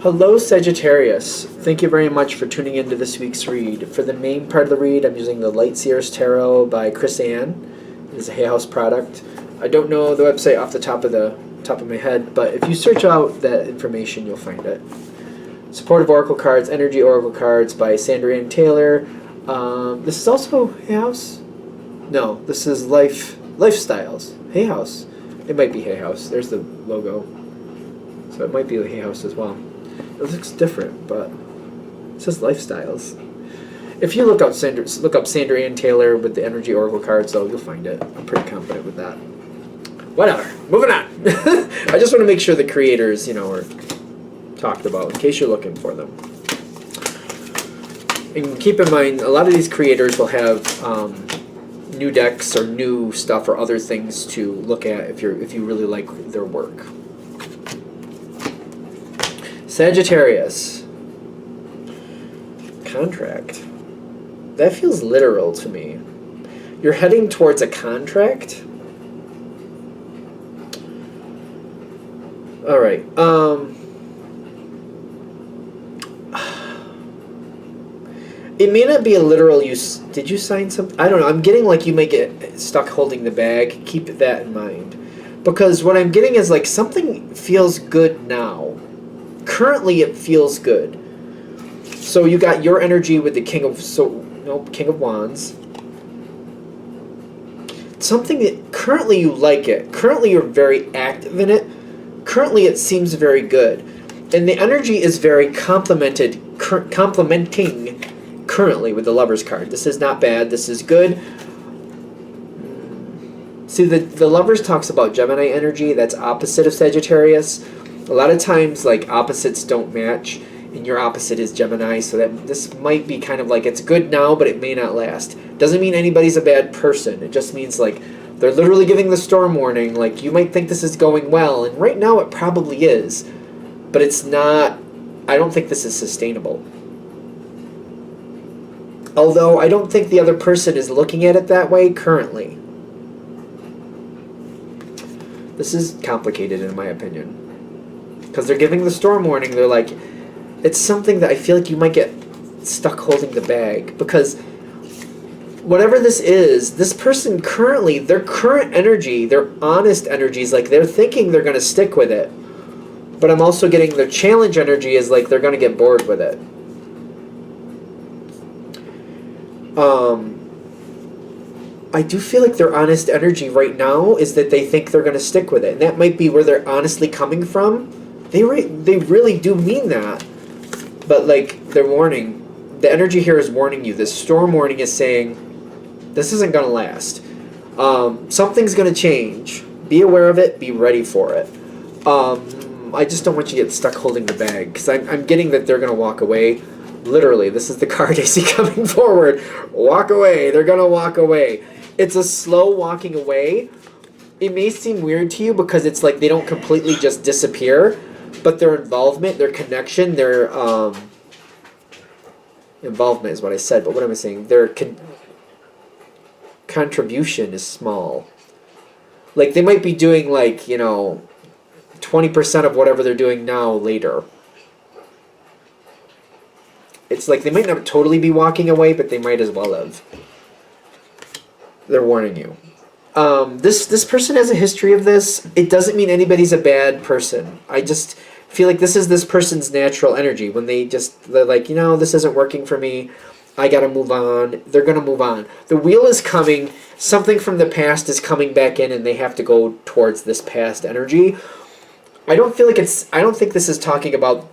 Hello, Sagittarius. Thank you very much for tuning into this week's read. For the main part of the read, I'm using the Light Seers Tarot by Chris Ann. It is a Hay House product. I don't know the website off the top of my head, but if you search out that information, you'll find it. Supportive Oracle cards, Energy Oracle cards by Sandra Ann Taylor. This is also Hay House. No, this is Lifestyles. Hay House. It might be Hay House. There's the logo. So it might be the Hay House as well. It looks different, but it says Lifestyles. If you look up Sandra Ann Taylor with the Energy Oracle cards, though, you'll find it. I'm pretty confident with that. Whatever. Moving on. I just want to make sure the creators, are talked about in case you're looking for them. And keep in mind, a lot of these creators will have new decks or new stuff or other things to look at if you really like their work. Sagittarius. Contract. That feels literal to me. You're heading towards a contract? Alright. It may not be a literal did you sign something? I don't know. I'm getting like you may get stuck holding the bag. Keep that in mind. Because what I'm getting is like something feels good now. Currently it feels good. So you got your energy with the King of Wands. Something that currently you like it. Currently you're very active in it. Currently it seems very good. And the energy is very complementing currently with the Lover's card. This is not bad. This is good. See, the Lovers talks about Gemini energy. That's opposite of Sagittarius. A lot of times, like, opposites don't match, and your opposite is Gemini, so that this might be kind of like, it's good now, but it may not last. Doesn't mean anybody's a bad person. It just means, like, they're literally giving the storm warning. Like, you might think this is going well, and right now it probably is, but it's not. I don't think this is sustainable. Although, I don't think the other person is looking at it that way currently. This is complicated, in my opinion. Because they're giving the storm warning. They're like, it's something that I feel like you might get stuck holding the bag. Because whatever this is, this person currently, their current energy, their honest energy is like they're thinking they're going to stick with it. But I'm also getting their challenge energy is like they're going to get bored with it. I do feel like their honest energy right now is that they think they're going to stick with it. And that might be where they're honestly coming from. They really do mean that. But, like, they're warning. The energy here is warning you. This storm warning is saying, this isn't going to last. Something's going to change. Be aware of it. Be ready for it. I just don't want you to get stuck holding the bag. Because I'm getting that they're going to walk away. Literally, this is the card I see coming forward. Walk away. They're going to walk away. It's a slow walking away. It may seem weird to you because it's like they don't completely just disappear. But their involvement, their connection, their involvement is what I said. But what am I saying? Their contribution is small. Like, they might be doing, like, 20% of whatever they're doing now later. It's like they might not totally be walking away, but they might as well have. They're warning you. This person has a history of this. It doesn't mean anybody's a bad person. I just feel like this is this person's natural energy. When they're like, this isn't working for me. I gotta move on. They're gonna move on. The wheel is coming. Something from the past is coming back in, and they have to go towards this past energy. I don't think this is talking about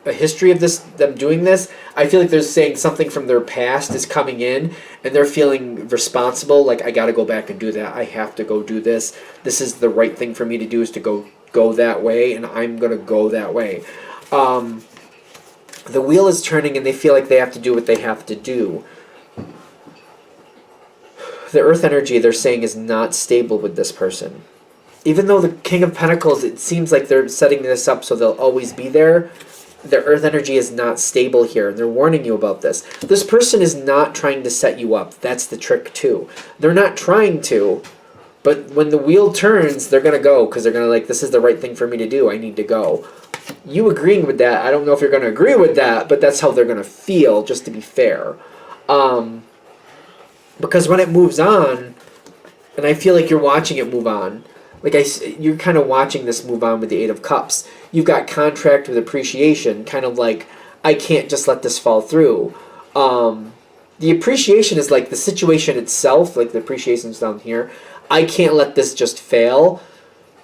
a history of them doing this. I feel like they're saying something from their past is coming in, and they're feeling responsible, like, I gotta go back and do that. I have to go do this. This is the right thing for me to do, is to go that way, and I'm gonna go that way. The wheel is turning, and they feel like they have to do what they have to do. The earth energy, they're saying, is not stable with this person. Even though the King of Pentacles, it seems like they're setting this up so they'll always be there, the earth energy is not stable here. They're warning you about this. This person is not trying to set you up. That's the trick too. They're not trying to. But when the wheel turns, they're going to go because they're going to like, this is the right thing for me to do. I need to go. You agreeing with that, I don't know if you're going to agree with that, but that's how they're going to feel, just to be fair. Because when it moves on, and I feel like you're watching it move on, like you're kind of watching this move on with the Eight of Cups. You've got contract with appreciation, kind of like, I can't just let this fall through. The appreciation is like the situation itself, like the appreciation's down here. I can't let this just fail,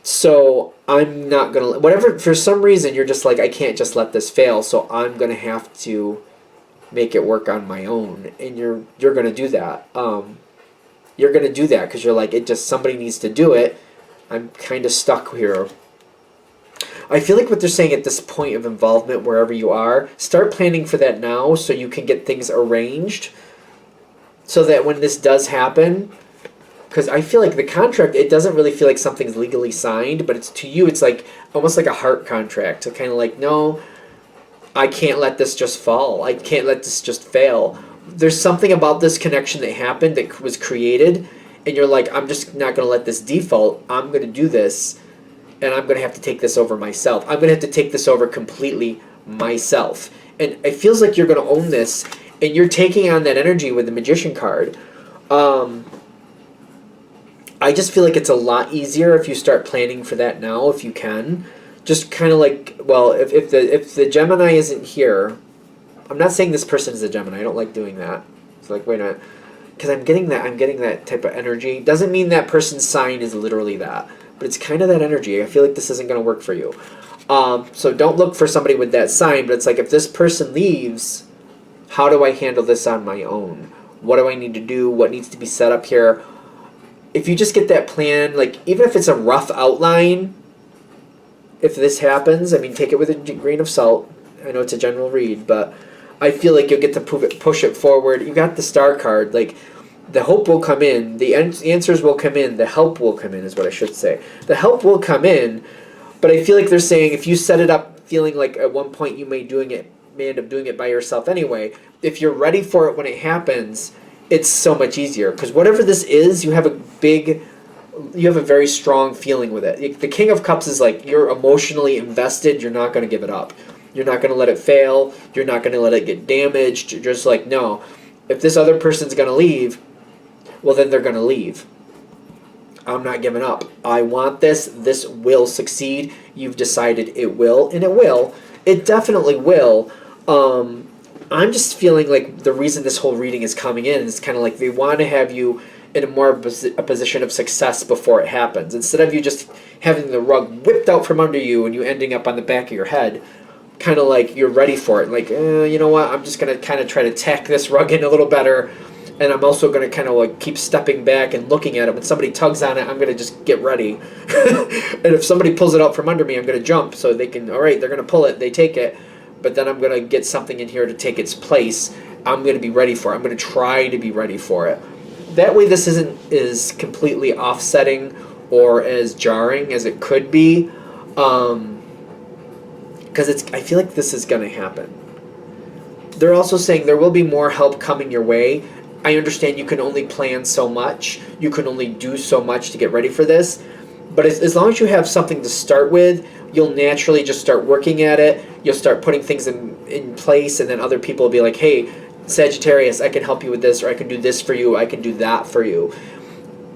so I'm not going to... Whatever, for some reason, you're just like, I can't just let this fail, so I'm going to have to make it work on my own. And you're going to do that. You're going to do that because you're like, somebody needs to do it. I'm kind of stuck here. I feel like what they're saying at this point of involvement, wherever you are, start planning for that now so you can get things arranged so that when this does happen... Because I feel like the contract, it doesn't really feel like something's legally signed, but it's to you, it's like almost like a heart contract. To kind of like, no, I can't let this just fall. I can't let this just fail. There's something about this connection that happened that was created, and you're like, I'm just not going to let this default. I'm going to do this, and I'm going to have to take this over myself. I'm going to have to take this over completely myself. And it feels like you're going to own this, and you're taking on that energy with the Magician card. I just feel like it's a lot easier if you start planning for that now, if you can. Just kind of like, well, if the Gemini isn't here, I'm not saying this person is a Gemini. I don't like doing that. It's like, wait a minute, because I'm getting that type of energy. Doesn't mean that person's sign is literally that, but it's kind of that energy. I feel like this isn't going to work for you. So don't look for somebody with that sign. But it's like, if this person leaves, how do I handle this on my own? What do I need to do? What needs to be set up here? If you just get that plan, like, even if it's a rough outline, if this happens, I mean, take it with a grain of salt. I know it's a general read, but I feel like you'll get to push it forward. You got the Star card. Like, the hope will come in. The answers will come in. The help will come in is what I should say. The help will come in, but I feel like they're saying if you set it up feeling like at one point you may end up doing it by yourself anyway, if you're ready for it when it happens, it's so much easier. Because whatever this is, you have a very strong feeling with it. The King of Cups is like, you're emotionally invested. You're not going to give it up. You're not going to let it fail. You're not going to let it get damaged. You're just like, no. If this other person's going to leave, well, then they're going to leave. I'm not giving up. I want this. This will succeed. You've decided it will, and it will. It definitely will. I'm just feeling like the reason this whole reading is coming in is kind of like they want to have you in a position of success before it happens. Instead of you just having the rug whipped out from under you and you ending up on the back of your head, kind of like you're ready for it. Like, you know what? I'm just going to kind of try to tack this rug in a little better. And I'm also going to kind of like keep stepping back and looking at it. When somebody tugs on it, I'm going to just get ready. And if somebody pulls it out from under me, I'm going to jump so they can, all right, they're going to pull it, they take it. But then I'm going to get something in here to take its place. I'm going to be ready for it. I'm going to try to be ready for it. That way this isn't as completely offsetting or as jarring as it could be. Because I feel like this is going to happen. They're also saying there will be more help coming your way. I understand you can only plan so much. You can only do so much to get ready for this. But as long as you have something to start with, you'll naturally just start working at it. You'll start putting things in place, and then other people will be like, hey, Sagittarius, I can help you with this, or I can do this for you, I can do that for you.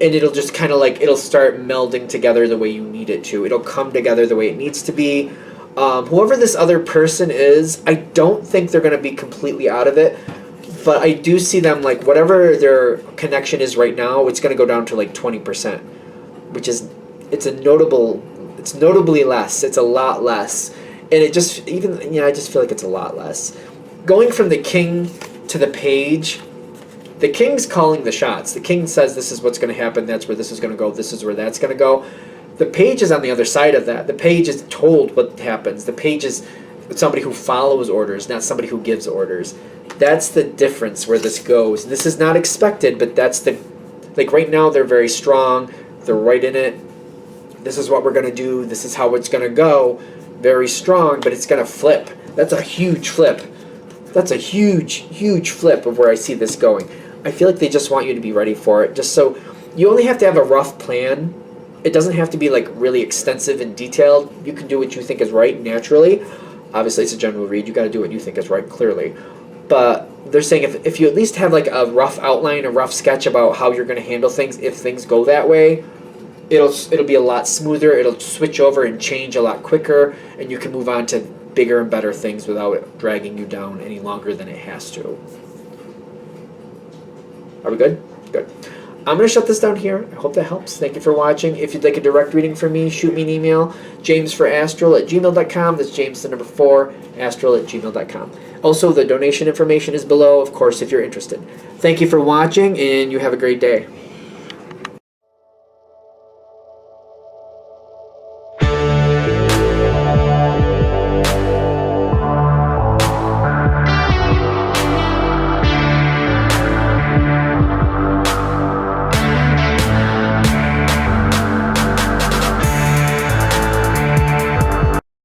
And it'll just kind of like, it'll start melding together the way you need it to. It'll come together the way it needs to be. Whoever this other person is, I don't think they're going to be completely out of it. But I do see them, like, whatever their connection is right now, it's going to go down to like 20%, which is, it's notably less. It's a lot less. And it just, I just feel like it's a lot less. Going from the King to the Page, the King's calling the shots. The King says this is what's going to happen, that's where this is going to go, this is where that's going to go. The Page is on the other side of that. The Page is told what happens. The Page is somebody who follows orders, not somebody who gives orders. That's the difference where this goes. This is not expected, but that's the, like right now they're very strong. They're right in it. This is what we're going to do. This is how it's going to go. Very strong, but it's going to flip. That's a huge flip. That's a huge, huge flip of where I see this going. I feel like they just want you to be ready for it. Just so You only have to have a rough plan. It doesn't have to be like really extensive and detailed. You can do what you think is right naturally. Obviously, it's a general read. You got to do what you think is right, clearly. But they're saying if you at least have like a rough outline, a rough sketch about how you're going to handle things if things go that way, it'll be a lot smoother. It'll switch over and change a lot quicker, and you can move on to bigger and better things without it dragging you down any longer than it has to. Are we good? Good. I'm going to shut this down here. I hope that helps. Thank you for watching. If you'd like a direct reading from me, shoot me an email, jamesforastral@gmail.com. That's James, the number 4, astral@gmail.com. Also, the donation information is below, of course, if you're interested. Thank you for watching, and you have a great day.